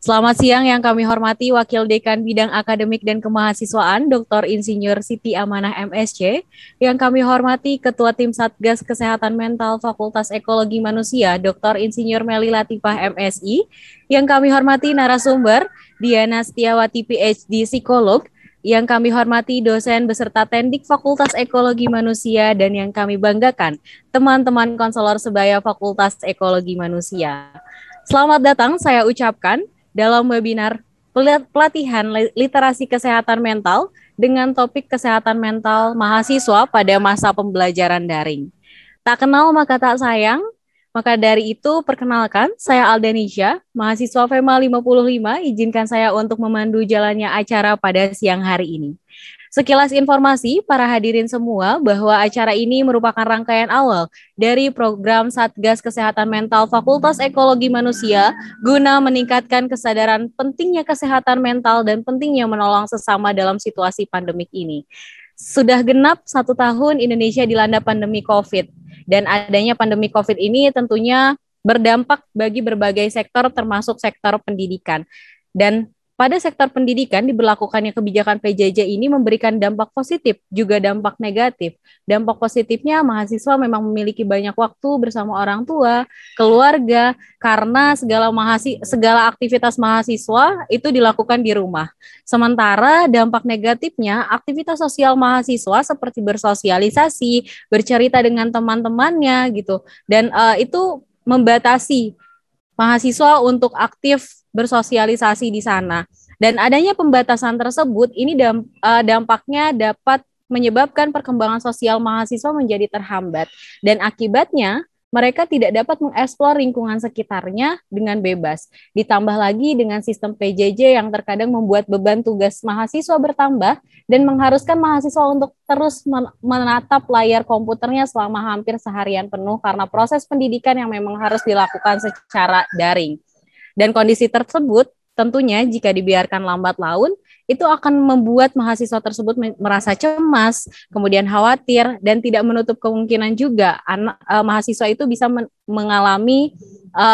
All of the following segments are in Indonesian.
Selamat siang yang kami hormati Wakil Dekan Bidang Akademik dan Kemahasiswaan Dr. Insinyur Siti Amanah MSc, yang kami hormati Ketua Tim Satgas Kesehatan Mental Fakultas Ekologi Manusia Dr. Insinyur Melly Latifah MSI, yang kami hormati narasumber Diana Setiawati PhD Psikolog, yang kami hormati dosen beserta tendik Fakultas Ekologi Manusia, dan yang kami banggakan teman-teman konselor sebaya Fakultas Ekologi Manusia. Selamat datang saya ucapkan dalam webinar pelatihan literasi kesehatan mental dengan topik kesehatan mental mahasiswa pada masa pembelajaran daring. Tak kenal maka tak sayang, maka dari itu perkenalkan saya Aldanisha, mahasiswa FEMA 55, izinkan saya untuk memandu jalannya acara pada siang hari ini. Sekilas informasi para hadirin semua bahwa acara ini merupakan rangkaian awal dari program Satgas Kesehatan Mental Fakultas Ekologi Manusia guna meningkatkan kesadaran pentingnya kesehatan mental dan pentingnya menolong sesama dalam situasi pandemik ini. Sudah genap 1 tahun Indonesia dilanda pandemi COVID, dan adanya pandemi COVID ini tentunya berdampak bagi berbagai sektor termasuk sektor pendidikan. Dan pada sektor pendidikan, diberlakukannya kebijakan PJJ ini memberikan dampak positif, juga dampak negatif. Dampak positifnya, mahasiswa memang memiliki banyak waktu bersama orang tua, keluarga, karena segala aktivitas mahasiswa itu dilakukan di rumah. Sementara dampak negatifnya, aktivitas sosial mahasiswa seperti bersosialisasi, bercerita dengan teman-temannya gitu, dan itu membatasi mahasiswa untuk aktif bersosialisasi di sana. Dan adanya pembatasan tersebut ini dampaknya dapat menyebabkan perkembangan sosial mahasiswa menjadi terhambat, dan akibatnya mereka tidak dapat mengeksplor lingkungan sekitarnya dengan bebas. Ditambah lagi dengan sistem PJJ yang terkadang membuat beban tugas mahasiswa bertambah dan mengharuskan mahasiswa untuk terus menatap layar komputernya selama hampir seharian penuh karena proses pendidikan yang memang harus dilakukan secara daring. Dan kondisi tersebut tentunya jika dibiarkan lambat laun, itu akan membuat mahasiswa tersebut merasa cemas, kemudian khawatir, dan tidak menutup kemungkinan juga mahasiswa itu bisa mengalami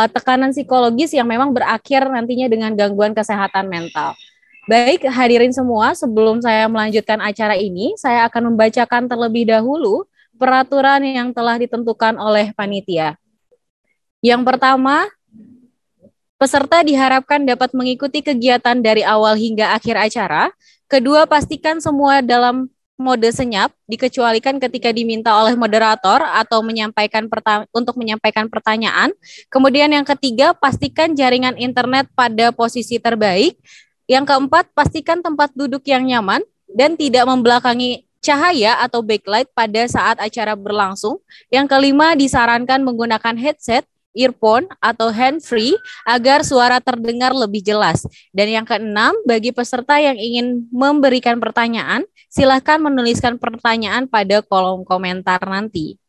tekanan psikologis yang memang berakhir nantinya dengan gangguan kesehatan mental. Baik, hadirin semua, sebelum saya melanjutkan acara ini, saya akan membacakan terlebih dahulu peraturan yang telah ditentukan oleh panitia. Yang pertama, peserta diharapkan dapat mengikuti kegiatan dari awal hingga akhir acara. Kedua, pastikan semua dalam mode senyap, dikecualikan ketika diminta oleh moderator atau untuk menyampaikan pertanyaan. Kemudian yang ketiga, pastikan jaringan internet pada posisi terbaik. Yang keempat, pastikan tempat duduk yang nyaman dan tidak membelakangi cahaya atau backlight pada saat acara berlangsung. Yang kelima, disarankan menggunakan headset, earphone atau hand-free agar suara terdengar lebih jelas. Dan yang keenam, bagi peserta yang ingin memberikan pertanyaan, silakan menuliskan pertanyaan pada kolom komentar nanti.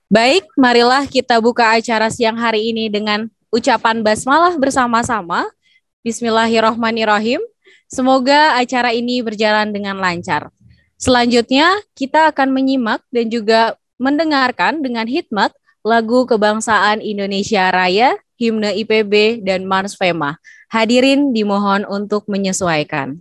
Baik, marilah kita buka acara siang hari ini dengan ucapan basmalah bersama-sama. Bismillahirrahmanirrahim. Semoga acara ini berjalan dengan lancar. Selanjutnya, kita akan menyimak dan juga mendengarkan dengan hikmat lagu kebangsaan Indonesia Raya, himne IPB, dan Mars FEMA. Hadirin dimohon untuk menyesuaikan.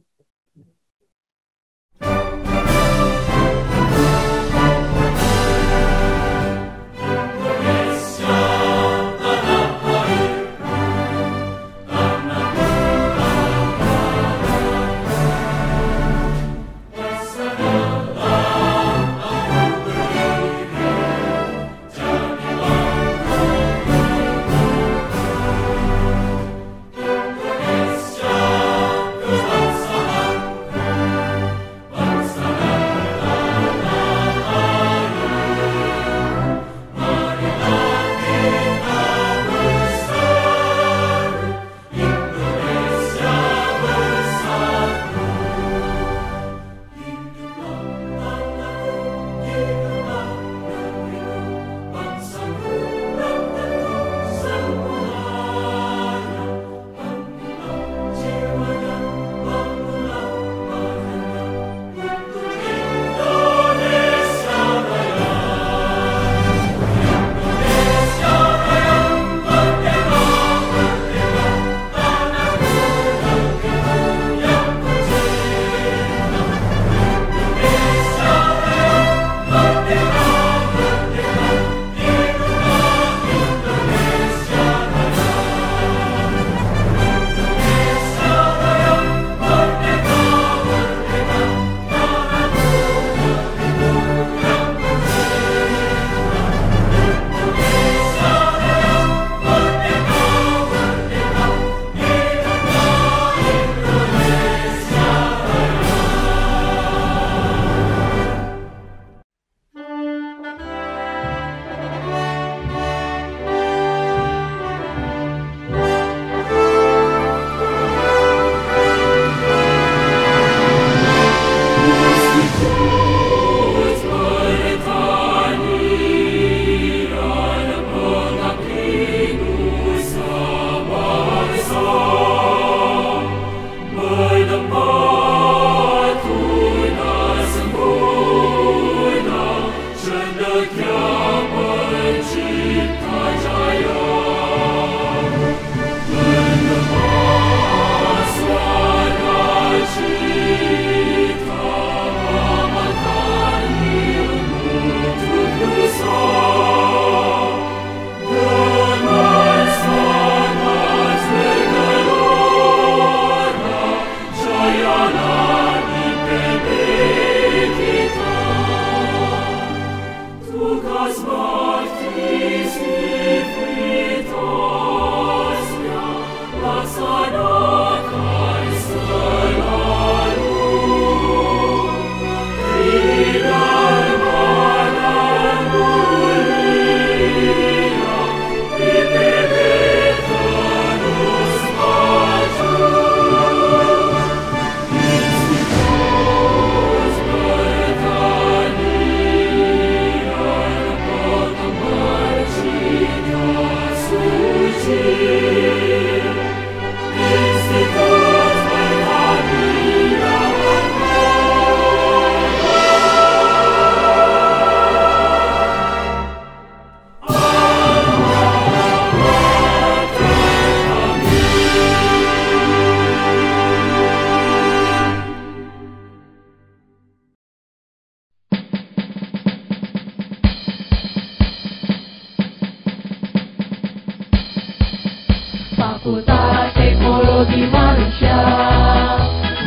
Fakultas Ekologi Manusia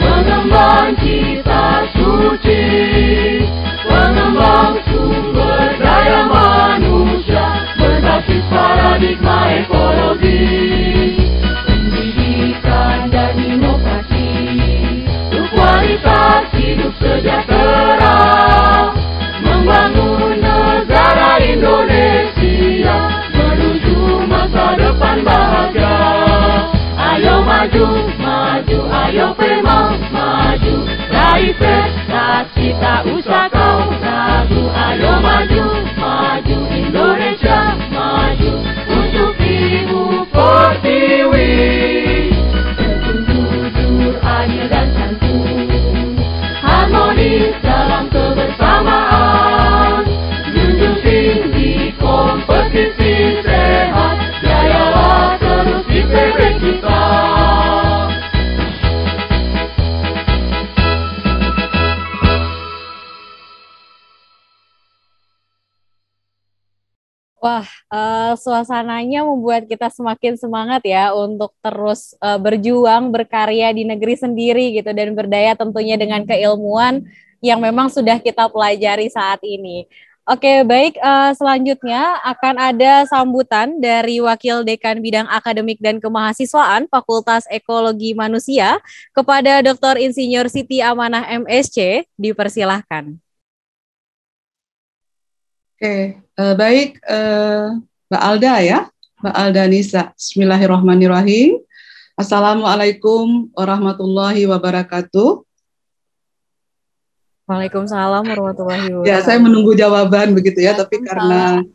mengembang cita suci, mengembang sumber daya manusia berbasis paradigma ekologi, pendidikan dan inovasi untuk kualitas hidup sejahtera, membangun negara Indonesia menuju masa depan bahagia. Ayo maju, maju, ayo Pema, maju, raih prestasi tak usah kau ragu. Ayo maju, maju, Indonesia maju, untuk Ibu Pertiwi. Tekun jujur, adil dan santun, harmonis dalam kebersamaan, junjung tinggi kompetisi sehat, jayalah terus IPB kita. Wah, suasananya membuat kita semakin semangat ya untuk terus berjuang, berkarya di negeri sendiri gitu, dan berdaya tentunya dengan keilmuan yang memang sudah kita pelajari saat ini. Oke, baik. Selanjutnya akan ada sambutan dari Wakil Dekan Bidang Akademik dan Kemahasiswaan Fakultas Ekologi Manusia kepada Dr. Insinyur Siti Amanah MSc. Dipersilahkan. Oke, baik, Mbak Alda ya, Mbak Alda Nisa. Bismillahirrahmanirrahim. Assalamualaikum warahmatullahi wabarakatuh. Waalaikumsalam warahmatullahi wabarakatuh. Ya, saya menunggu jawaban begitu ya, tapi karena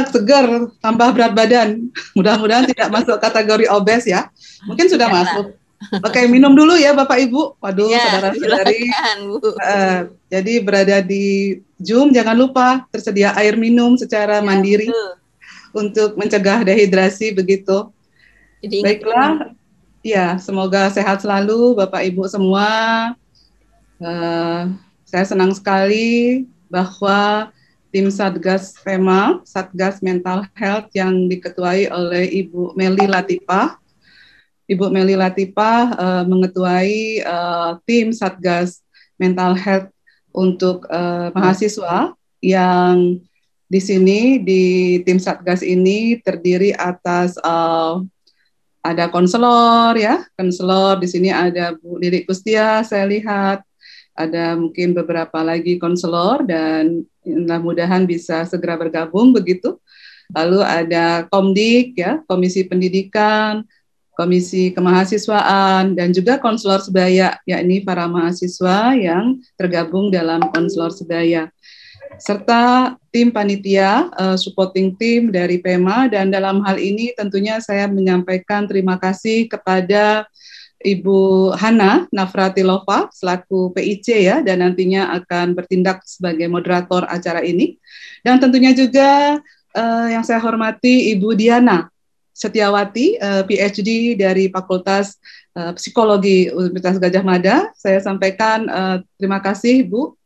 segar, tambah berat badan. Mudah-mudahan tidak masuk kategori obes ya. Mungkin sudah masuk. Oke, minum dulu ya Bapak Ibu. Waduh, ya, saudara-saudari. Jadi berada di Zoom, jangan lupa tersedia air minum secara mandiri untuk mencegah dehidrasi begitu. Baiklah, ya semoga sehat selalu Bapak Ibu semua. Saya senang sekali bahwa tim Satgas PEMA, Satgas Mental Health yang diketuai oleh Ibu Meli Latifah. Ibu Meli Latifah mengetuai tim Satgas Mental Health untuk mahasiswa yang di sini di tim Satgas ini terdiri atas ada konselor ya, konselor di sini ada Bu Lirik Kustia, saya lihat ada mungkin beberapa lagi konselor dan mudah-mudahan bisa segera bergabung begitu. Lalu ada Komdik ya, Komisi Pendidikan, Komisi Kemahasiswaan, dan juga konselor sebaya, yakni para mahasiswa yang tergabung dalam konselor sebaya. Serta tim panitia, supporting team dari PEMA, dan dalam hal ini tentunya saya menyampaikan terima kasih kepada Ibu Hana Nafratilova selaku PIC ya, dan nantinya akan bertindak sebagai moderator acara ini. Dan tentunya juga yang saya hormati Ibu Diana Setiawati, PhD dari Fakultas Psikologi Universitas Gadjah Mada. Saya sampaikan terima kasih Bu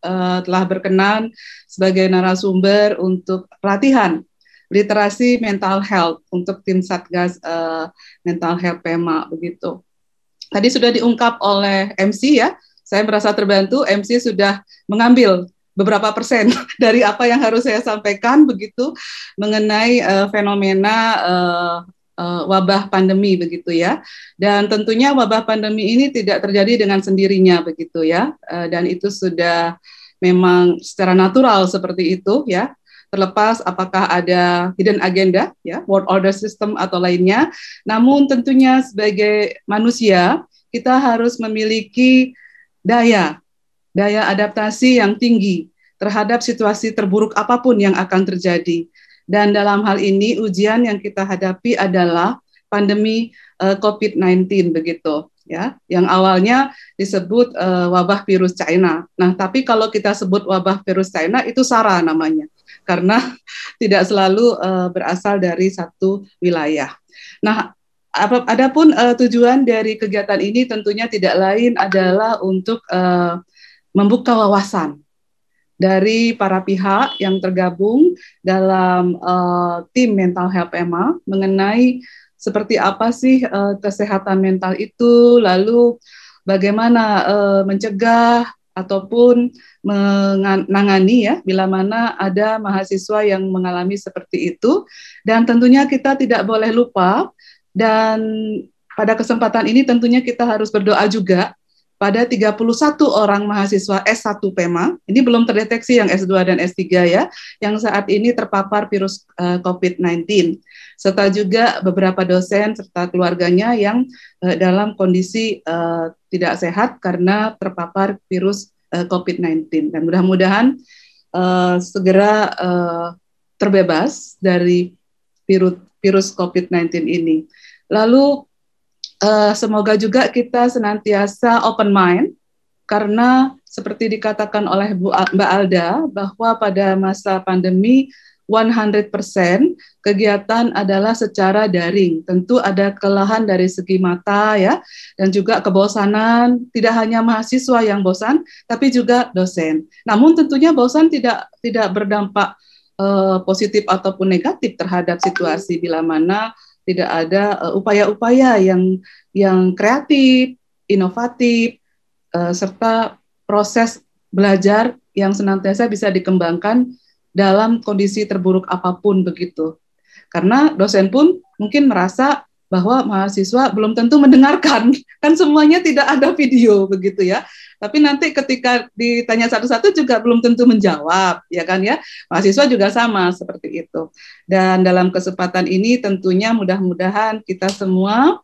telah berkenan sebagai narasumber untuk pelatihan literasi mental health untuk tim Satgas Mental Health PEMA begitu. Tadi sudah diungkap oleh MC ya, saya merasa terbantu, MC sudah mengambil beberapa persen dari apa yang harus saya sampaikan begitu mengenai fenomena wabah pandemi begitu ya. Dan tentunya wabah pandemi ini tidak terjadi dengan sendirinya begitu ya. Dan itu sudah memang secara natural seperti itu ya. Terlepas apakah ada hidden agenda ya, world order system atau lainnya. Namun tentunya sebagai manusia kita harus memiliki daya adaptasi yang tinggi terhadap situasi terburuk apapun yang akan terjadi. Dan dalam hal ini ujian yang kita hadapi adalah pandemi COVID-19 begitu ya, yang awalnya disebut wabah virus China. Nah, tapi kalau kita sebut wabah virus China itu SARA namanya, karena tidak selalu berasal dari satu wilayah. Nah, adapun tujuan dari kegiatan ini tentunya tidak lain adalah untuk membuka wawasan dari para pihak yang tergabung dalam tim mental health PEMA mengenai seperti apa sih kesehatan mental itu, lalu bagaimana mencegah ataupun menangani ya bila mana ada mahasiswa yang mengalami seperti itu. Dan tentunya kita tidak boleh lupa, dan pada kesempatan ini tentunya kita harus berdoa juga pada 31 orang mahasiswa S1 PEMA, ini belum terdeteksi yang S2 dan S3 ya, yang saat ini terpapar virus COVID-19, serta juga beberapa dosen serta keluarganya yang dalam kondisi tidak sehat karena terpapar virus COVID-19. Dan mudah-mudahan segera terbebas dari virus COVID-19 ini. Lalu semoga juga kita senantiasa open mind, karena seperti dikatakan oleh Mbak Alda, bahwa pada masa pandemi 100% kegiatan adalah secara daring. Tentu ada kelelahan dari segi mata ya, dan juga kebosanan, tidak hanya mahasiswa yang bosan, tapi juga dosen. Namun tentunya bosan tidak berdampak positif ataupun negatif terhadap situasi bila mana tidak ada upaya-upaya yang kreatif, inovatif, serta proses belajar yang senantiasa bisa dikembangkan dalam kondisi terburuk apapun begitu. Karena dosen pun mungkin merasa bahwa mahasiswa belum tentu mendengarkan, kan semuanya tidak ada video begitu ya. Tapi nanti ketika ditanya satu-satu juga belum tentu menjawab, ya kan ya. Mahasiswa juga sama seperti itu. Dan dalam kesempatan ini tentunya mudah-mudahan kita semua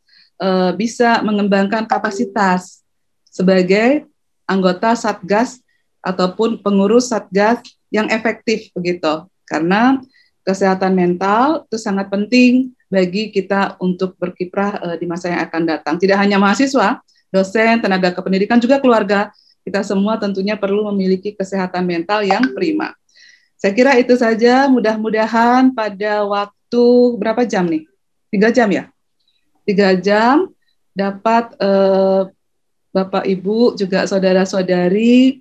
bisa mengembangkan kapasitas sebagai anggota Satgas ataupun pengurus Satgas yang efektif begitu. Karena kesehatan mental itu sangat penting bagi kita untuk berkiprah di masa yang akan datang. Tidak hanya mahasiswa, dosen, tenaga kependidikan, juga keluarga. Kita semua tentunya perlu memiliki kesehatan mental yang prima. Saya kira itu saja, mudah-mudahan pada waktu berapa jam nih? 3 jam ya? 3 jam dapat Bapak Ibu juga saudara-saudari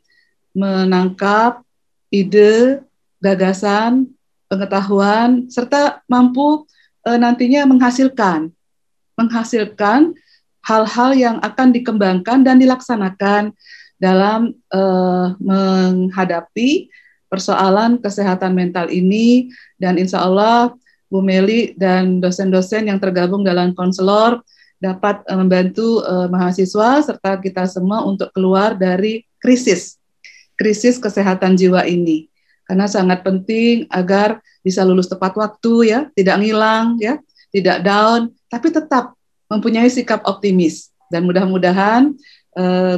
menangkap ide, gagasan, pengetahuan, serta mampu nantinya menghasilkan hal-hal yang akan dikembangkan dan dilaksanakan dalam menghadapi persoalan kesehatan mental ini. Dan insya Allah Bu Meli dan dosen-dosen yang tergabung dalam konselor dapat membantu mahasiswa serta kita semua untuk keluar dari krisis kesehatan jiwa ini. Karena sangat penting agar bisa lulus tepat waktu ya, tidak ngilang ya, tidak down, tapi tetap mempunyai sikap optimis. Dan mudah-mudahan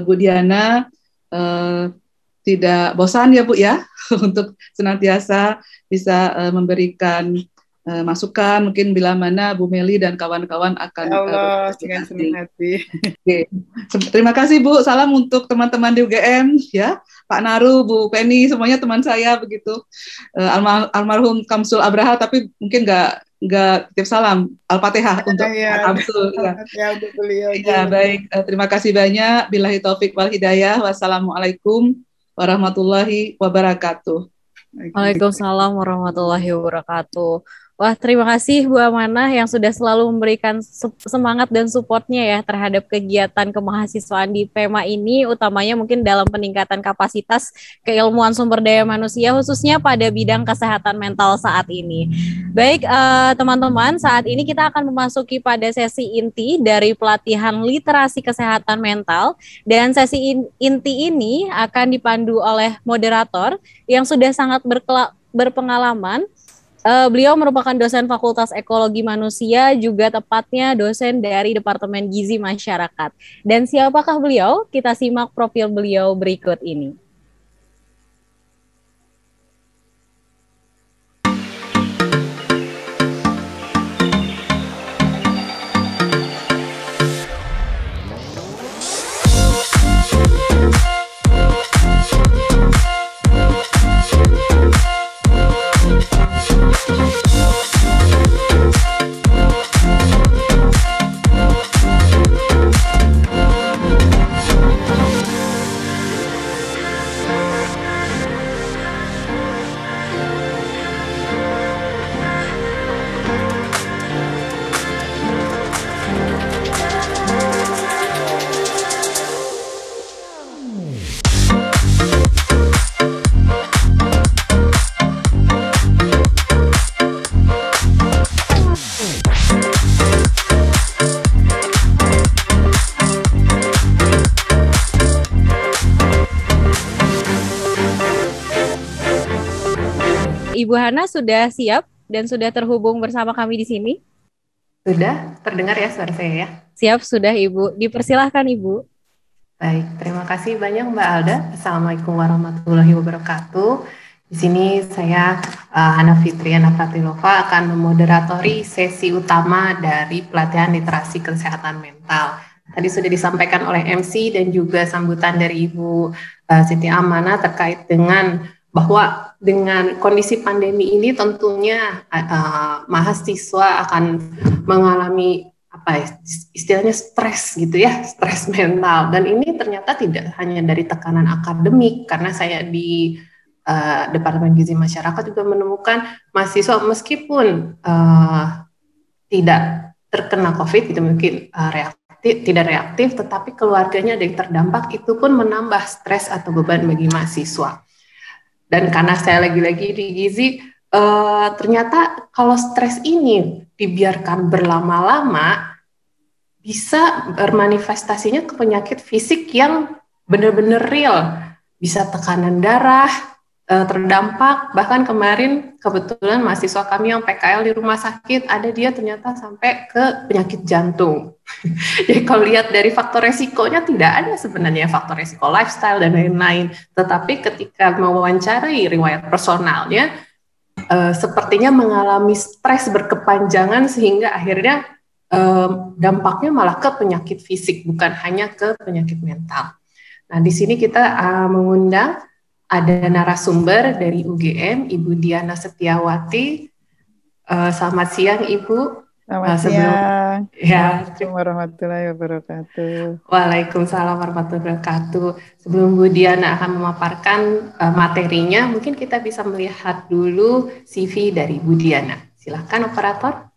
Bu Diana tidak bosan ya Bu ya untuk senantiasa bisa memberikan masukan, mungkin bila mana Bu Meli dan kawan-kawan akan Allah dengan senang hati. Oke. Terima kasih Bu, salam untuk teman-teman di UGM ya, Pak Naru, Bu Penny, semuanya teman saya begitu. Almarhum Kamsul Abraha, tapi mungkin nggak titip salam Al-Fatihah untuk Kamsul. Ya, untuk beliau. Ya, baik. Terima kasih banyak. Billahi taufik wal hidayah. Wassalamualaikum warahmatullahi wabarakatuh. Waalaikumsalam warahmatullahi wabarakatuh. Wah, terima kasih Bu Amanah yang sudah selalu memberikan semangat dan supportnya ya terhadap kegiatan kemahasiswaan di PEMA ini, utamanya mungkin dalam peningkatan kapasitas keilmuan sumber daya manusia, khususnya pada bidang kesehatan mental saat ini. Baik, teman-teman, saat ini kita akan memasuki pada sesi inti dari pelatihan literasi kesehatan mental, dan sesi inti ini akan dipandu oleh moderator yang sudah sangat berpengalaman. Beliau merupakan dosen Fakultas Ekologi Manusia, juga tepatnya dosen dari Departemen Gizi Masyarakat. Dan siapakah beliau? Kita simak profil beliau berikut ini. Ibu Hana sudah siap dan sudah terhubung bersama kami di sini? Sudah terdengar ya suara saya ya? Siap, sudah Ibu. Dipersilahkan Ibu. Baik, terima kasih banyak Mbak Alda. Assalamualaikum warahmatullahi wabarakatuh. Di sini saya Hana Fitriana Pratilova akan memoderatori sesi utama dari pelatihan literasi kesehatan mental. Tadi sudah disampaikan oleh MC dan juga sambutan dari Ibu Siti Amanah terkait dengan bahwa dengan kondisi pandemi ini tentunya mahasiswa akan mengalami istilahnya stres gitu ya, stres mental. Dan ini ternyata tidak hanya dari tekanan akademik, karena saya di Departemen Gizi Masyarakat juga menemukan mahasiswa meskipun tidak terkena COVID, itu mungkin tidak reaktif, tetapi keluarganya ada yang terdampak, itu pun menambah stres atau beban bagi mahasiswa. Dan karena saya lagi-lagi di Gizi, ternyata kalau stres ini dibiarkan berlama-lama, bisa bermanifestasinya ke penyakit fisik yang benar-benar real. Bisa tekanan darah, terdampak, bahkan kemarin kebetulan mahasiswa kami yang PKL di rumah sakit, ada dia ternyata sampai ke penyakit jantung. Jadi kalau lihat dari faktor resikonya, tidak ada sebenarnya faktor resiko lifestyle dan lain-lain. Tetapi ketika mewawancarai riwayat personalnya, sepertinya mengalami stres berkepanjangan sehingga akhirnya dampaknya malah ke penyakit fisik, bukan hanya ke penyakit mental. Nah, di sini kita mengundang ada narasumber dari UGM, Ibu Diana Setiawati. Selamat siang, Ibu. Selamat siang. Assalamualaikum warahmatullahi wabarakatuh. Waalaikumsalam warahmatullahi wabarakatuh. Sebelum Bu Diana akan memaparkan materinya, mungkin kita bisa melihat dulu CV dari Bu Diana. Silakan, operator.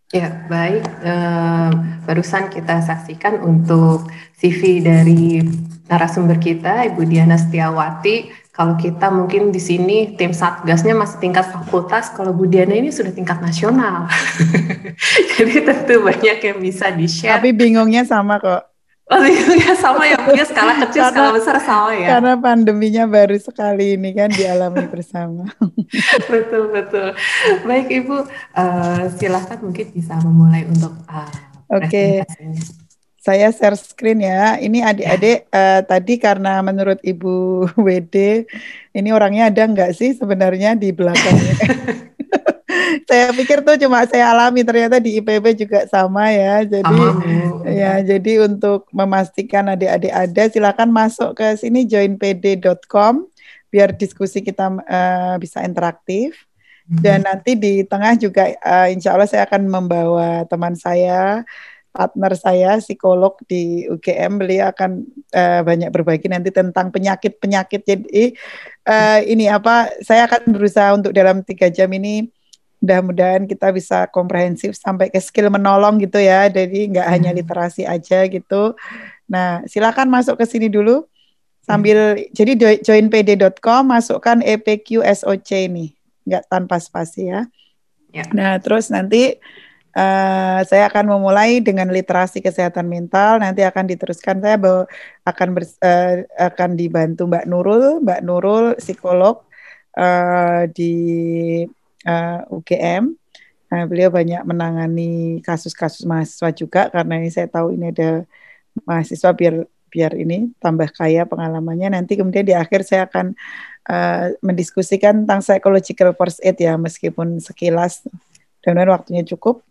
Ya, baik. Barusan kita saksikan untuk CV dari narasumber kita, Ibu Diana Setiawati. Kalau kita mungkin di sini tim Satgasnya masih tingkat fakultas, kalau Bu Diana ini sudah tingkat nasional. Jadi tentu banyak yang bisa di-share. Tapi bingungnya sama kok. Oh, bingungnya sama ya, punya skala kecil, skala besar sama ya. Karena pandeminya baru sekali ini kan dialami bersama. Betul. Baik Ibu, silakan mungkin bisa memulai untuk presentasinya. Saya share screen ya. Ini adik-adik tadi karena menurut Ibu WD, ini orangnya ada nggak sih sebenarnya di belakangnya? Saya pikir tuh cuma saya alami, ternyata di IPB juga sama ya. Jadi jadi untuk memastikan adik-adik ada, silakan masuk ke sini joinpd.com biar diskusi kita bisa interaktif. Dan nanti di tengah juga insya Allah saya akan membawa teman saya partner saya, psikolog di UGM. Beliau akan banyak berbagi nanti tentang penyakit-penyakit. Jadi ini apa? Saya akan berusaha untuk dalam 3 jam ini mudah-mudahan kita bisa komprehensif sampai ke skill menolong gitu ya. Jadi nggak hanya literasi aja gitu. Nah, silakan masuk ke sini dulu sambil jadi joinpd.com, masukkan EPQ SOC ini, nggak tanpa spasi ya. Nah, terus nanti saya akan memulai dengan literasi kesehatan mental. Nanti akan diteruskan saya akan dibantu Mbak Nurul psikolog di UGM. Nah, beliau banyak menangani kasus-kasus mahasiswa juga karena ini saya tahu ini ada mahasiswa biar ini tambah kaya pengalamannya. Nanti kemudian di akhir saya akan mendiskusikan tentang psychological first aid ya, meskipun sekilas. Dan waktunya cukup.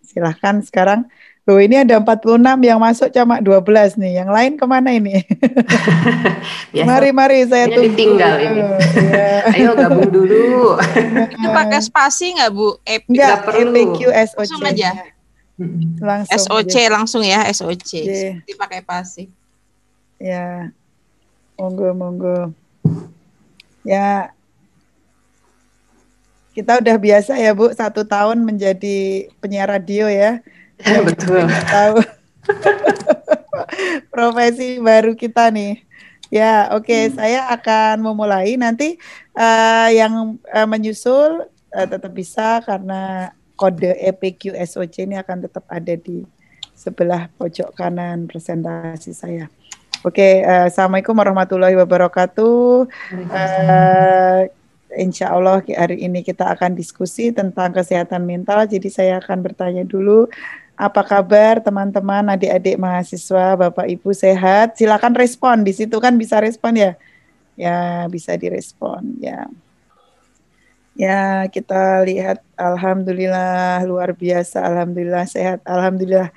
Silahkan sekarang. Loh, ini ada 46 yang masuk cuma 12 nih. Yang lain kemana ini? Mari saya tunggu. Ditinggal ini. Ya. Ayo gabung dulu. Itu pakai spasi nggak Bu? Enggak perlu. EPQ SOC. Langsung aja. Langsung. SOC aja. Langsung ya SOC. Yeah. Dipakai spasi. Ya. Monggo. Ya. Kita udah biasa ya Bu, 1 tahun menjadi penyiar radio ya. Betul. Tahu profesi baru kita nih. Ya, oke. Saya akan memulai. Nanti yang menyusul tetap bisa karena kode EPQ SOC ini akan tetap ada di sebelah pojok kanan presentasi saya. Oke, Assalamualaikum warahmatullahi wabarakatuh. Insya Allah hari ini kita akan diskusi tentang kesehatan mental. Jadi saya akan bertanya dulu, apa kabar teman-teman, adik-adik mahasiswa, Bapak Ibu sehat? Silakan respon, di situ kan bisa respon ya? Ya bisa direspon ya. Ya kita lihat, alhamdulillah luar biasa, alhamdulillah sehat, alhamdulillah.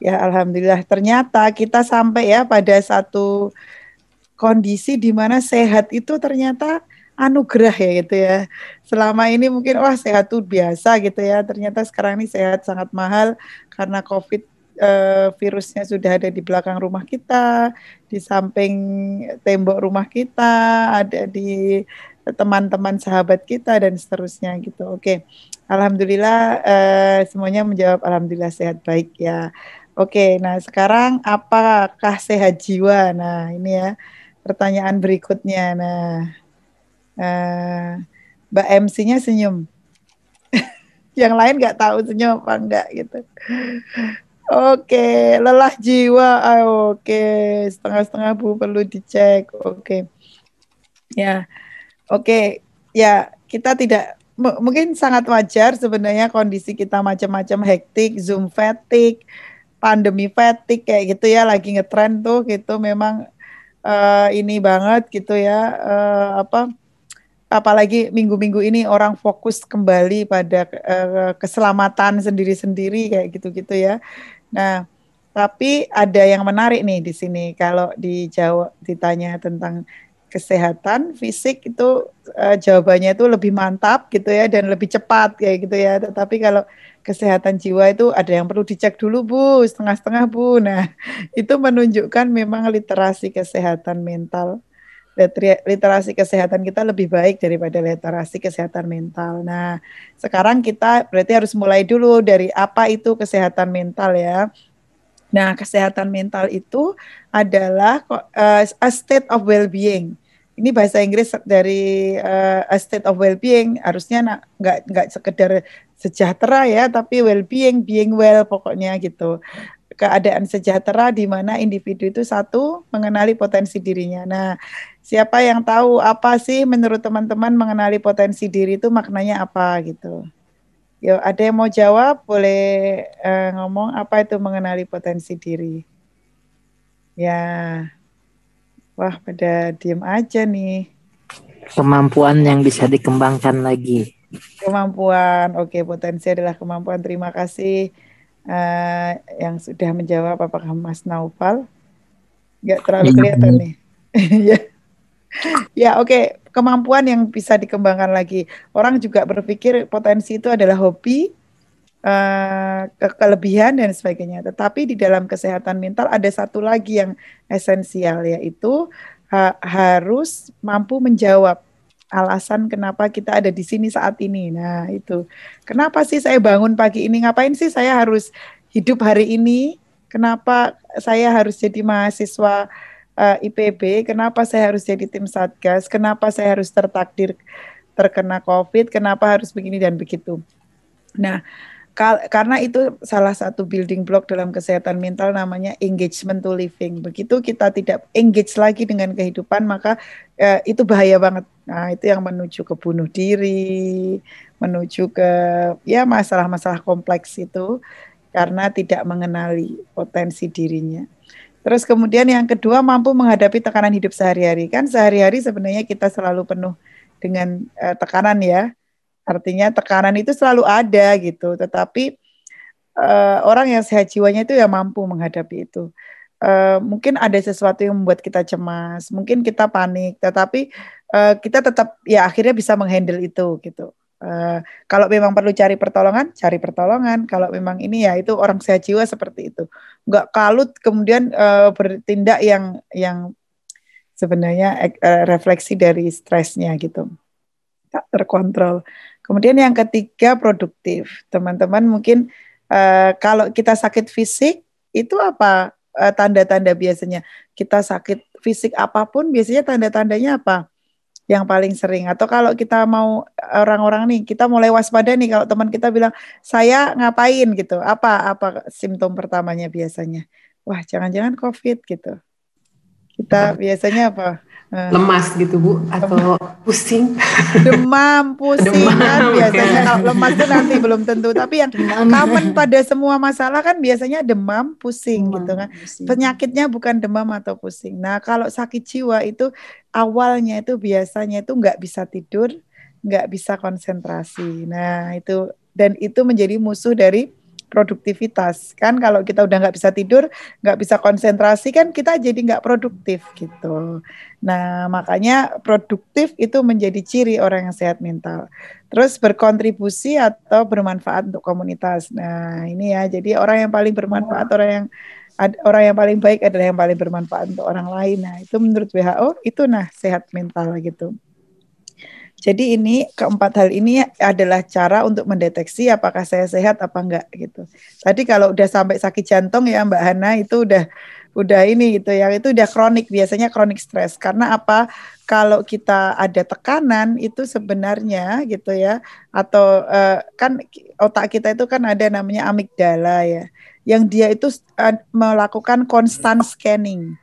Ya alhamdulillah. Ternyata kita sampai ya pada satu kondisi di mana sehat itu ternyata anugerah ya gitu ya. Selama ini mungkin wah sehat tuh biasa gitu ya. Ternyata sekarang ini sehat sangat mahal karena COVID, virusnya sudah ada di belakang rumah kita, di samping tembok rumah kita, ada di teman-teman sahabat kita dan seterusnya gitu. Oke. Alhamdulillah semuanya menjawab alhamdulillah sehat baik ya. Oke, nah sekarang apakah sehat jiwa? Nah, ini ya pertanyaan berikutnya. Nah, Mbak MC-nya senyum. Yang lain nggak tahu senyum apa enggak gitu. Oke, lelah jiwa. Oke, setengah-setengah Bu perlu dicek. Oke. Ya. Oke, ya kita tidak mungkin sangat wajar sebenarnya kondisi kita macam-macam, hektik, Zoom fatigue, pandemi fatigue kayak gitu ya, lagi ngetren tuh gitu, memang ini banget gitu ya, apalagi minggu-minggu ini orang fokus kembali pada keselamatan sendiri-sendiri kayak gitu-gitu ya. Nah, tapi ada yang menarik nih di sini kalau dijawab ditanya tentang kesehatan fisik itu jawabannya itu lebih mantap gitu ya dan lebih cepat kayak gitu ya. Tetapi kalau kesehatan jiwa itu ada yang perlu dicek dulu Bu, setengah-setengah Bu. Nah, itu menunjukkan memang literasi kesehatan mental, literasi kesehatan kita lebih baik daripada literasi kesehatan mental. Nah, sekarang kita berarti harus mulai dulu dari apa itu kesehatan mental ya. Nah, kesehatan mental itu adalah a state of well-being. Ini bahasa Inggris dari a state of well-being, harusnya nggak sekedar sejahtera ya, tapi well-being, being well pokoknya gitu. Keadaan sejahtera di mana individu itu satu mengenali potensi dirinya. Nah, siapa yang tahu apa sih menurut teman-teman mengenali potensi diri itu maknanya apa gitu? Yo, ada yang mau jawab? Boleh ngomong apa itu mengenali potensi diri? Ya, wah pada diem aja nih. Kemampuan yang bisa dikembangkan lagi. Kemampuan, oke, potensi adalah kemampuan. Terima kasih yang sudah menjawab. Apakah Mas Naufal? Nggak terlalu kelihatan nih. Ya, oke. Kemampuan yang bisa dikembangkan lagi. Orang juga berpikir potensi itu adalah hobi, kelebihan dan sebagainya. Tetapi di dalam kesehatan mental ada satu lagi yang esensial, yaitu harus mampu menjawab alasan kenapa kita ada di sini saat ini. Nah, itu. Kenapa sih saya bangun pagi ini? Ngapain sih saya harus hidup hari ini? Kenapa saya harus jadi mahasiswa IPB? Kenapa saya harus jadi tim Satgas? Kenapa saya harus tertakdir terkena COVID? Kenapa harus begini dan begitu? Nah, karena itu salah satu building block dalam kesehatan mental, namanya engagement to living. Begitu kita tidak engage lagi dengan kehidupan, maka itu bahaya banget. Nah, itu yang menuju ke bunuh diri, menuju ke ya masalah-masalah kompleks itu karena tidak mengenali potensi dirinya. Terus kemudian yang kedua, mampu menghadapi tekanan hidup sehari-hari. Kan sehari-hari sebenarnya kita selalu penuh dengan tekanan ya. Artinya tekanan itu selalu ada gitu, tetapi orang yang sehat jiwanya itu ya mampu menghadapi itu. Mungkin ada sesuatu yang membuat kita cemas, mungkin kita panik, tetapi kita tetap ya akhirnya bisa menghandle itu gitu. Kalau memang perlu cari pertolongan, cari pertolongan. Kalau memang ini ya itu orang sehat jiwa seperti itu, nggak kalut kemudian bertindak yang sebenarnya refleksi dari stresnya gitu, tak terkontrol. Kemudian yang ketiga, produktif. Teman-teman mungkin kalau kita sakit fisik, itu apa tanda-tanda biasanya? Kita sakit fisik apapun, biasanya tanda-tandanya apa? Yang paling sering. Atau kalau kita mau, orang-orang nih, kita mulai waspada nih, kalau teman kita bilang, saya ngapain gitu. Apa simptom pertamanya biasanya? Wah, jangan-jangan COVID gitu. Kita biasanya apa? Lemas gitu Bu, atau pusing, demam, pusing kan biasanya. Kalau lemas itu nanti belum tentu, tapi yang common pada semua masalah kan biasanya demam, pusing gitu kan. Penyakitnya bukan demam atau pusing. Nah, kalau sakit jiwa itu awalnya itu biasanya itu nggak bisa tidur, nggak bisa konsentrasi. Nah, itu, dan itu menjadi musuh dari produktivitas kan. Kalau kita udah nggak bisa tidur, nggak bisa konsentrasi kan, kita jadi nggak produktif gitu. Nah, makanya produktif itu menjadi ciri orang yang sehat mental. Terus berkontribusi atau bermanfaat untuk komunitas. Nah, ini ya, jadi orang yang paling bermanfaat, orang yang paling baik adalah yang paling bermanfaat untuk orang lain. Nah, itu menurut WHO itu sehat mental gitu. Jadi ini keempat hal ini adalah cara untuk mendeteksi apakah saya sehat apa enggak gitu. Tadi kalau udah sampai sakit jantung ya Mbak Hana, itu udah ini gitu ya, itu udah kronik, biasanya kronik stres. Karena apa? Kalau kita ada tekanan itu sebenarnya gitu ya, atau kan otak kita itu kan ada namanya amigdala ya, yang dia itu melakukan constant scanning.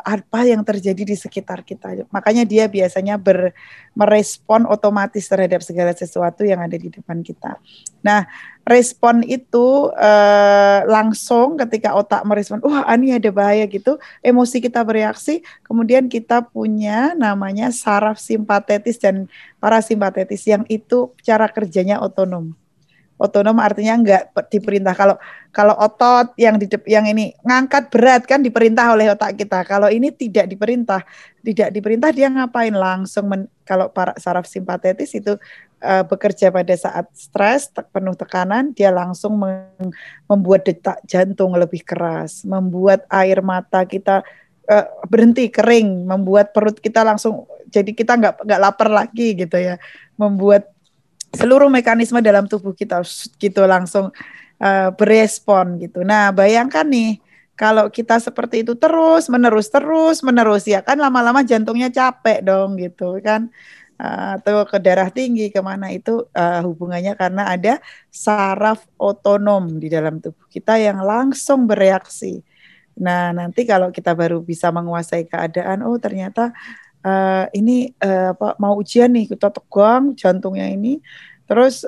Apa yang terjadi di sekitar kita. Makanya dia biasanya merespon otomatis terhadap segala sesuatu yang ada di depan kita. Nah, respon itu langsung ketika otak merespon, wah ini ada bahaya gitu, emosi kita bereaksi, kemudian kita punya namanya saraf simpatetis dan parasimpatetis, yang itu cara kerjanya otonom. Otonom artinya nggak diperintah. Kalau otot yang ini ngangkat berat kan diperintah oleh otak kita. Kalau ini tidak diperintah dia ngapain? Langsung kalau saraf simpatetis itu bekerja pada saat stres, penuh tekanan, dia langsung membuat detak jantung lebih keras, membuat air mata kita berhenti kering, membuat perut kita langsung, jadi kita nggak lapar lagi gitu ya, membuat seluruh mekanisme dalam tubuh kita gitu langsung berespon gitu. Nah, bayangkan nih kalau kita seperti itu terus menerus ya kan, lama-lama jantungnya capek dong gitu kan, atau ke darah tinggi kemana, itu hubungannya karena ada saraf otonom di dalam tubuh kita yang langsung bereaksi. Nah, nanti kalau kita baru bisa menguasai keadaan, oh ternyata ini mau ujian nih, kita tegang jantungnya ini, terus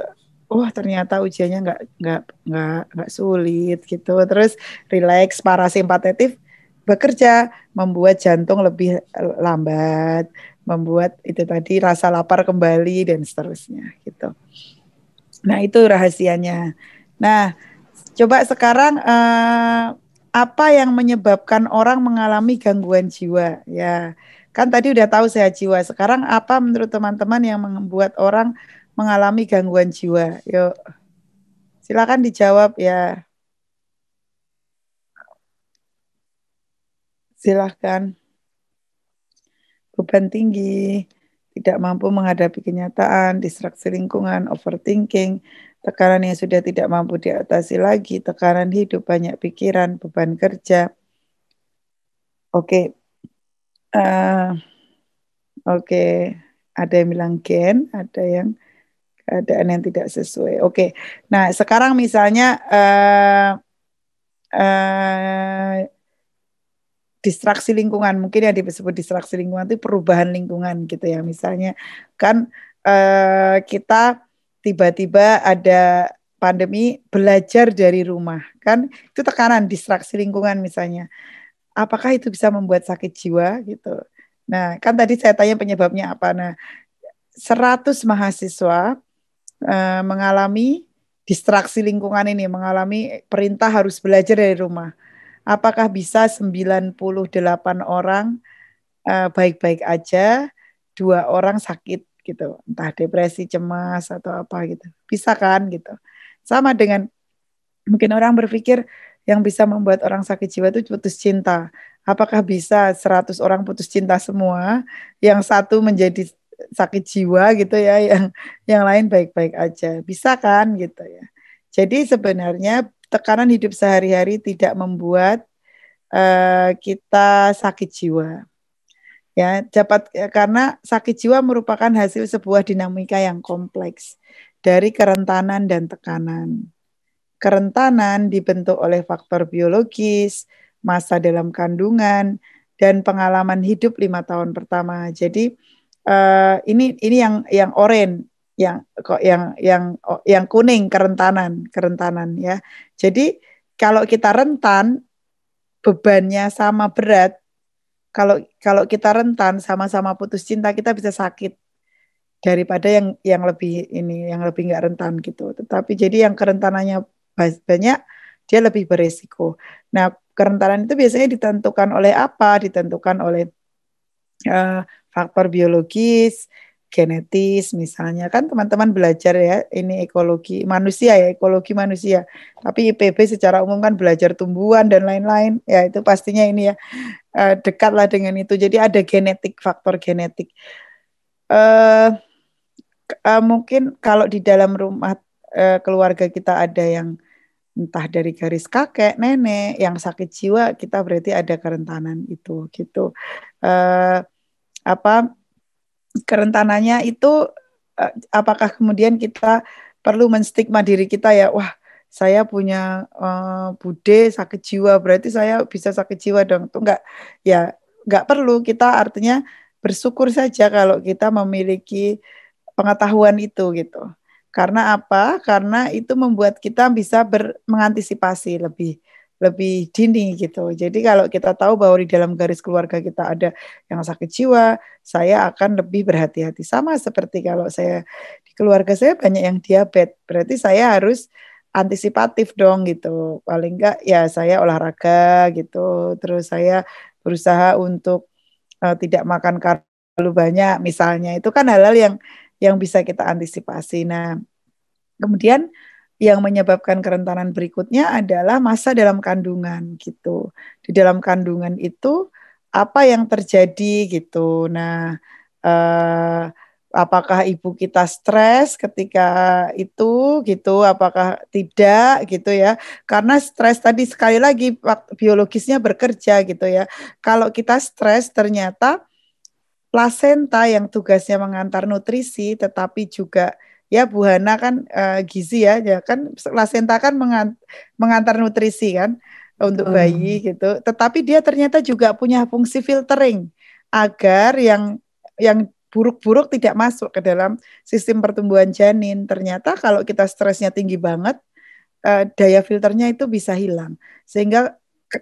ternyata ujiannya nggak sulit gitu, terus rileks, parasimpatetif bekerja, membuat jantung lebih lambat, membuat itu tadi rasa lapar kembali dan seterusnya gitu. Nah, itu rahasianya. Nah, coba sekarang apa yang menyebabkan orang mengalami gangguan jiwa ya? Kan tadi udah tahu sehat jiwa. Sekarang apa menurut teman-teman yang membuat orang mengalami gangguan jiwa? Yuk. Silakan dijawab ya. Silakan. Beban tinggi, tidak mampu menghadapi kenyataan, distraksi lingkungan, overthinking, tekanan yang sudah tidak mampu diatasi lagi, tekanan hidup, banyak pikiran, beban kerja. Oke, oke, ada yang bilang gen, ada yang keadaan yang tidak sesuai. Oke, nah sekarang misalnya distraksi lingkungan, mungkin yang disebut distraksi lingkungan itu perubahan lingkungan gitu ya. Misalnya kan kita tiba-tiba ada pandemi, belajar dari rumah, kan itu tekanan distraksi lingkungan misalnya. Apakah itu bisa membuat sakit jiwa gitu? Nah, kan tadi saya tanya penyebabnya apa. Nah, 100 mahasiswa mengalami distraksi lingkungan ini, mengalami perintah harus belajar dari rumah. Apakah bisa 98 orang baik-baik aja, 2 orang sakit gitu, entah depresi, cemas atau apa gitu. Bisa kan gitu. Sama dengan mungkin orang berpikir yang bisa membuat orang sakit jiwa itu putus cinta. Apakah bisa 100 orang putus cinta semua, yang satu menjadi sakit jiwa gitu ya, yang lain baik-baik aja. Bisa kan gitu ya. Jadi sebenarnya tekanan hidup sehari-hari tidak membuat kita sakit jiwa. Ya, karena sakit jiwa merupakan hasil sebuah dinamika yang kompleks dari kerentanan dan tekanan. Kerentanan dibentuk oleh faktor biologis, masa dalam kandungan, dan pengalaman hidup 5 tahun pertama. Jadi ini yang oranye, yang kuning kerentanan ya. Jadi kalau kita rentan, bebannya sama berat. Kalau kita rentan sama-sama putus cinta, kita bisa sakit daripada yang lebih nggak rentan gitu. Tetapi jadi yang kerentanannya banyak, dia lebih beresiko. Nah, kerentanan itu biasanya ditentukan oleh apa? Ditentukan oleh faktor biologis, genetis misalnya. Kan teman-teman belajar ya, ini ekologi manusia ya, ekologi manusia. Tapi IPB secara umum kan belajar tumbuhan dan lain-lain. Ya itu pastinya ini ya dekatlah dengan itu. Jadi ada genetik, faktor genetik. Mungkin kalau di dalam rumah keluarga kita ada yang entah dari garis kakek, nenek yang sakit jiwa, kita berarti ada kerentanan itu gitu. Kerentanannya itu apakah kemudian kita perlu menstigma diri kita ya, wah saya punya bude sakit jiwa, berarti saya bisa sakit jiwa dong. Itu enggak perlu. Kita artinya bersyukur saja kalau kita memiliki pengetahuan itu gitu. Karena apa? Karena itu membuat kita bisa mengantisipasi lebih dini gitu. Jadi kalau kita tahu bahwa di dalam garis keluarga kita ada yang sakit jiwa, saya akan lebih berhati-hati. Sama seperti kalau di keluarga saya banyak yang diabetes, berarti saya harus antisipatif dong gitu. Paling enggak ya saya olahraga gitu. Terus saya berusaha untuk tidak makan karbo terlalu banyak misalnya. Itu kan hal-hal yang bisa kita antisipasi. Nah, kemudian yang menyebabkan kerentanan berikutnya adalah masa dalam kandungan gitu. Di dalam kandungan itu apa yang terjadi gitu. Nah, apakah ibu kita stres ketika itu gitu, apakah tidak gitu ya. Karena stres tadi sekali lagi biologisnya bekerja gitu ya. Kalau kita stres ternyata plasenta yang tugasnya mengantar nutrisi tetapi juga ya Bu Hana kan gizi ya kan plasenta kan mengantar nutrisi kan untuk bayi gitu. Tetapi dia ternyata juga punya fungsi filtering agar yang buruk-buruk tidak masuk ke dalam sistem pertumbuhan janin. Ternyata kalau kita stresnya tinggi banget, daya filternya itu bisa hilang. Sehingga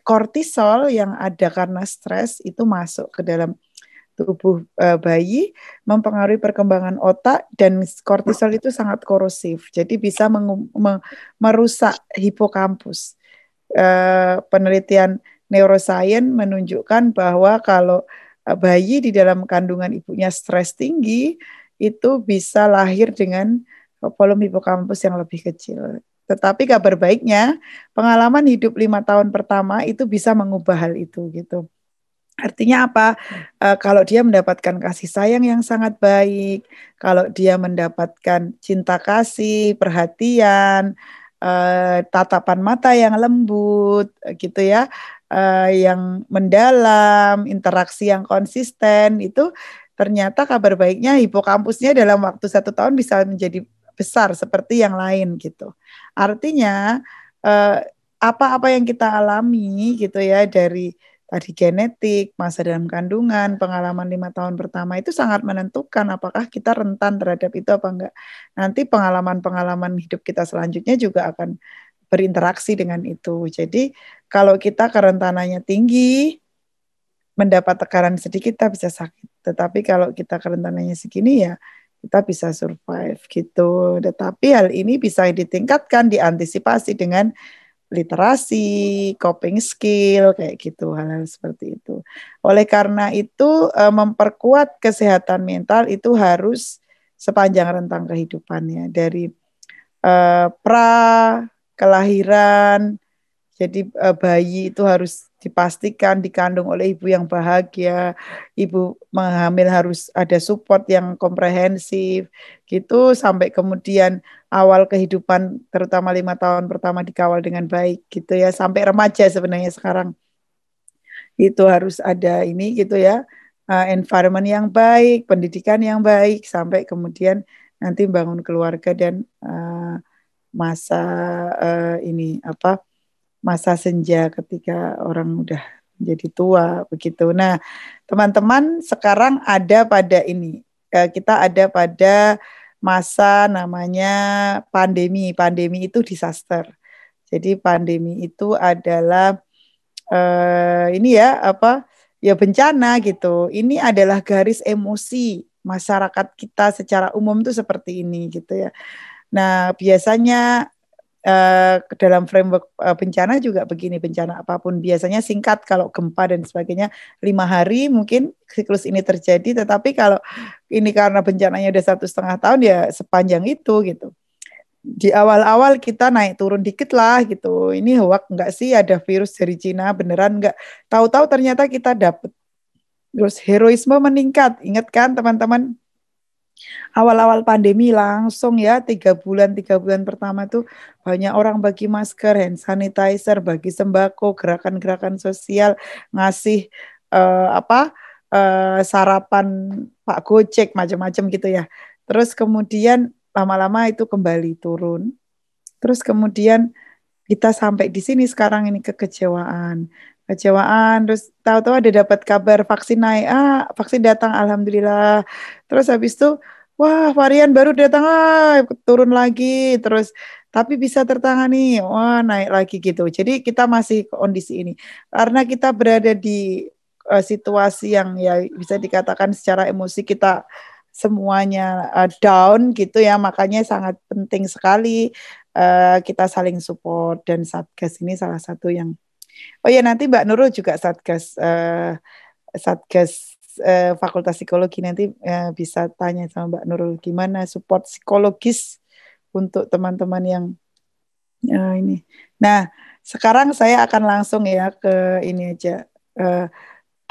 kortisol yang ada karena stres itu masuk ke dalam tubuh bayi, mempengaruhi perkembangan otak, dan kortisol itu sangat korosif. Jadi bisa merusak hipokampus. Penelitian neuroscience menunjukkan bahwa kalau bayi di dalam kandungan ibunya stres tinggi, itu bisa lahir dengan volume hipokampus yang lebih kecil. Tetapi kabar baiknya, pengalaman hidup 5 tahun pertama itu bisa mengubah hal itu gitu. Artinya apa? Kalau dia mendapatkan kasih sayang yang sangat baik, kalau dia mendapatkan cinta kasih, perhatian, tatapan mata yang lembut, gitu ya, yang mendalam, interaksi yang konsisten, itu ternyata kabar baiknya hipokampusnya dalam waktu 1 tahun bisa menjadi besar seperti yang lain gitu. Artinya apa-apa yang kita alami gitu ya dari tadi genetik, masa dalam kandungan, pengalaman 5 tahun pertama itu sangat menentukan apakah kita rentan terhadap itu apa enggak. Nanti pengalaman-pengalaman hidup kita selanjutnya juga akan berinteraksi dengan itu. Jadi kalau kita kerentanannya tinggi, mendapat tekanan sedikit kita bisa sakit. Tetapi kalau kita kerentanannya segini ya kita bisa survive gitu. Tetapi hal ini bisa ditingkatkan, diantisipasi dengan literasi, coping skill, kayak gitu, hal-hal seperti itu. Oleh karena itu, memperkuat kesehatan mental itu harus sepanjang rentang kehidupannya, dari pra, kelahiran, jadi bayi itu harus dipastikan dikandung oleh ibu yang bahagia, ibu menghamil harus ada support yang komprehensif, gitu, sampai kemudian awal kehidupan terutama 5 tahun pertama dikawal dengan baik, gitu ya, sampai remaja sebenarnya sekarang itu harus ada ini gitu ya, environment yang baik, pendidikan yang baik, sampai kemudian nanti bangun keluarga dan masa ini apa? Masa senja ketika orang udah menjadi tua begitu. Nah, teman-teman sekarang ada pada ini, kita ada pada masa namanya pandemi. Pandemi itu disaster. Jadi pandemi itu adalah ini ya apa? Ya bencana gitu. Ini adalah garis emosi masyarakat kita secara umum tuh seperti ini gitu ya. Nah, biasanya dalam framework bencana juga begini, bencana apapun biasanya singkat, kalau gempa dan sebagainya 5 hari mungkin siklus ini terjadi, tetapi kalau ini karena bencananya udah 1,5 tahun ya sepanjang itu gitu. Di awal-awal kita naik turun dikit lah gitu, ini hoax enggak sih ada virus dari Cina, beneran enggak, tahu-tahu ternyata kita dapet, terus heroisme meningkat. Ingat kan teman-teman, awal-awal pandemi langsung ya 3 bulan pertama tuh banyak orang bagi masker, hand sanitizer, bagi sembako, gerakan-gerakan sosial, ngasih sarapan Pak Gojek macam-macam gitu ya. Terus kemudian lama-lama itu kembali turun. Terus kemudian kita sampai di sini sekarang ini kekecewaan, terus tahu-tahu ada dapat kabar vaksin naik, vaksin datang alhamdulillah. Terus habis itu wah varian baru datang, turun lagi, terus tapi bisa tertangani, wah naik lagi gitu. Jadi kita masih kondisi ini karena kita berada di situasi yang ya bisa dikatakan secara emosi kita semuanya down gitu ya, makanya sangat penting sekali kita saling support, dan Satgas ini salah satu yang nanti Mbak Nurul juga Satgas Fakultas Psikologi, nanti bisa tanya sama Mbak Nurul gimana support psikologis untuk teman-teman yang ini. Nah, sekarang saya akan langsung ya ke ini aja,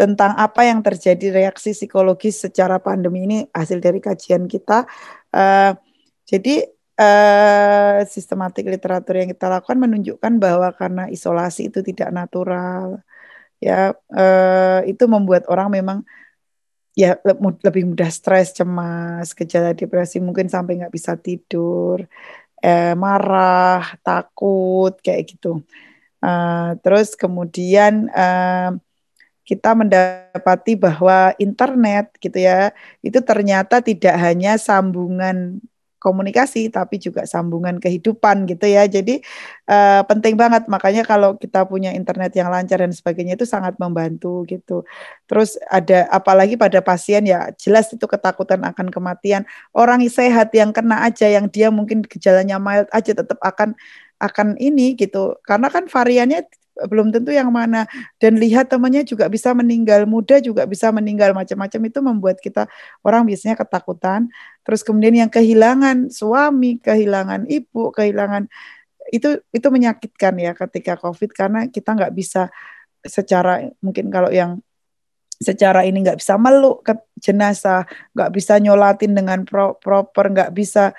tentang apa yang terjadi reaksi psikologis secara pandemi ini hasil dari kajian kita. Jadi sistematik literatur yang kita lakukan menunjukkan bahwa karena isolasi itu tidak natural, ya itu membuat orang memang ya lebih mudah stres, cemas, gejala depresi, mungkin sampai nggak bisa tidur, marah, takut kayak gitu. Terus kemudian kita mendapati bahwa internet gitu ya, itu ternyata tidak hanya sambungan komunikasi tapi juga sambungan kehidupan gitu ya. Jadi penting banget, makanya kalau kita punya internet yang lancar dan sebagainya itu sangat membantu gitu. Terus ada apalagi pada pasien ya jelas itu ketakutan akan kematian. Orang sehat yang kena aja, yang dia mungkin gejalanya mild aja tetap akan ini gitu. Karena kan variannya belum tentu yang mana, dan lihat temannya juga bisa meninggal muda, juga bisa meninggal macam-macam, itu membuat kita orang biasanya ketakutan. Terus kemudian yang kehilangan suami, kehilangan ibu, kehilangan itu menyakitkan ya ketika COVID, karena kita nggak bisa secara, mungkin kalau yang secara ini nggak bisa meluk ke jenazah, nggak bisa nyolatin dengan proper, nggak bisa,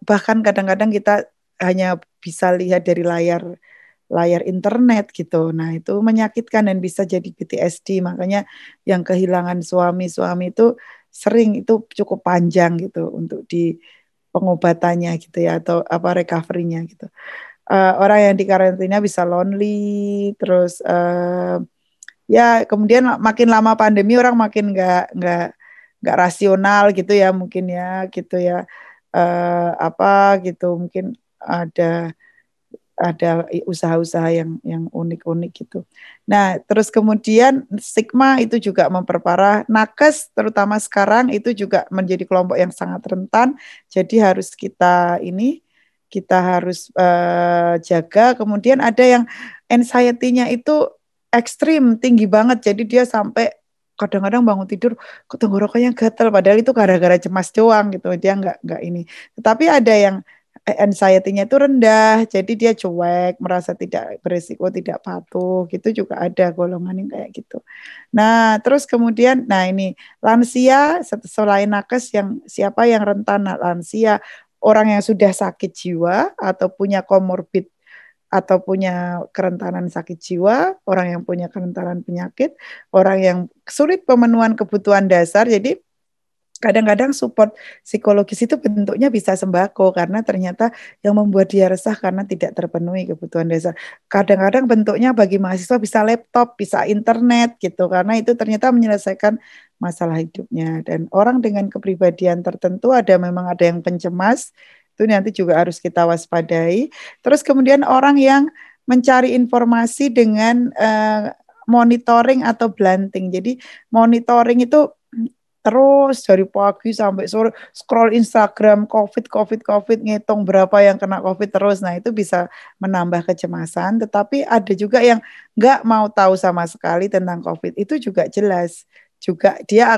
bahkan kadang-kadang kita hanya bisa lihat dari layar internet gitu. Nah, itu menyakitkan dan bisa jadi PTSD. Makanya yang kehilangan suami itu sering itu cukup panjang gitu untuk di pengobatannya gitu ya, atau apa recovery-nya gitu. Orang yang di karantina bisa lonely, terus ya kemudian makin lama pandemi orang makin nggak rasional gitu ya, mungkin ya gitu ya, apa gitu, mungkin ada usaha-usaha yang unik-unik gitu. Nah, terus kemudian stigma itu juga memperparah. Nakes terutama sekarang itu juga menjadi kelompok yang sangat rentan. Jadi harus kita harus jaga. Kemudian ada yang anxiety-nya itu ekstrim, tinggi banget. Jadi dia sampai kadang-kadang bangun tidur tenggorokannya gatal, padahal itu gara-gara cemas doang gitu. Dia nggak ini. Tetapi ada yang anxiety-nya itu rendah, jadi dia cuek, merasa tidak beresiko, tidak patuh, gitu juga ada golongan yang kayak gitu. Nah, terus kemudian, nah ini lansia, selain nakes, yang siapa yang rentan? Lansia, orang yang sudah sakit jiwa atau punya komorbid atau punya kerentanan sakit jiwa, orang yang punya kerentanan penyakit, orang yang sulit pemenuhan kebutuhan dasar. Jadi kadang-kadang support psikologis itu bentuknya bisa sembako, karena ternyata yang membuat dia resah karena tidak terpenuhi kebutuhan dasar. Kadang-kadang bentuknya bagi mahasiswa bisa laptop, bisa internet gitu, karena itu ternyata menyelesaikan masalah hidupnya. Dan orang dengan kepribadian tertentu memang ada yang pencemas, itu nanti juga harus kita waspadai. Terus kemudian orang yang mencari informasi dengan monitoring atau blanting. Jadi monitoring itu terus dari pagi sampai sore scroll Instagram, COVID, ngitung berapa yang kena COVID terus. Nah, itu bisa menambah kecemasan. Tetapi ada juga yang nggak mau tahu sama sekali tentang COVID. Itu juga jelas. Juga dia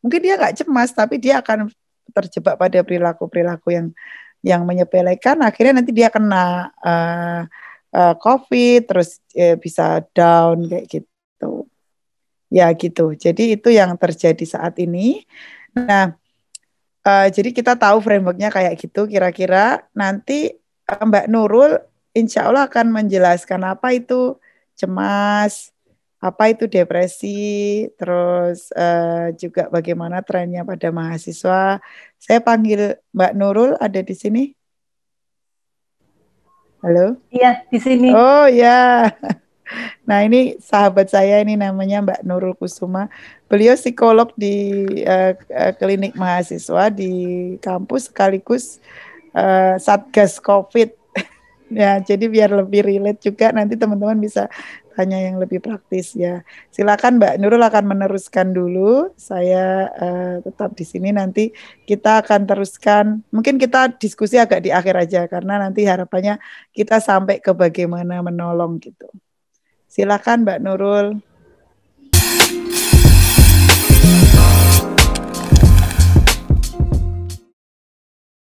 mungkin dia nggak cemas, tapi dia akan terjebak pada perilaku-perilaku yang menyepelekan. Akhirnya nanti dia kena COVID, terus bisa down kayak gitu. Ya gitu. Jadi itu yang terjadi saat ini. Nah, jadi kita tahu frameworknya kayak gitu kira-kira. Nanti Mbak Nurul insya Allah akan menjelaskan apa itu cemas, apa itu depresi, terus juga bagaimana trennya pada mahasiswa. Saya panggil Mbak Nurul, ada di sini? Halo? Iya, di sini. Oh ya. Nah, ini sahabat saya, ini namanya Mbak Nurul Kusuma. Beliau psikolog di klinik mahasiswa di kampus, sekaligus Satgas COVID. Ya, jadi biar lebih relate juga, nanti teman-teman bisa tanya yang lebih praktis ya. Silakan Mbak Nurul akan meneruskan dulu. Saya tetap di sini, nanti kita akan teruskan. Mungkin kita diskusi agak di akhir aja, karena nanti harapannya kita sampai ke bagaimana menolong gitu. Silakan Mbak Nurul.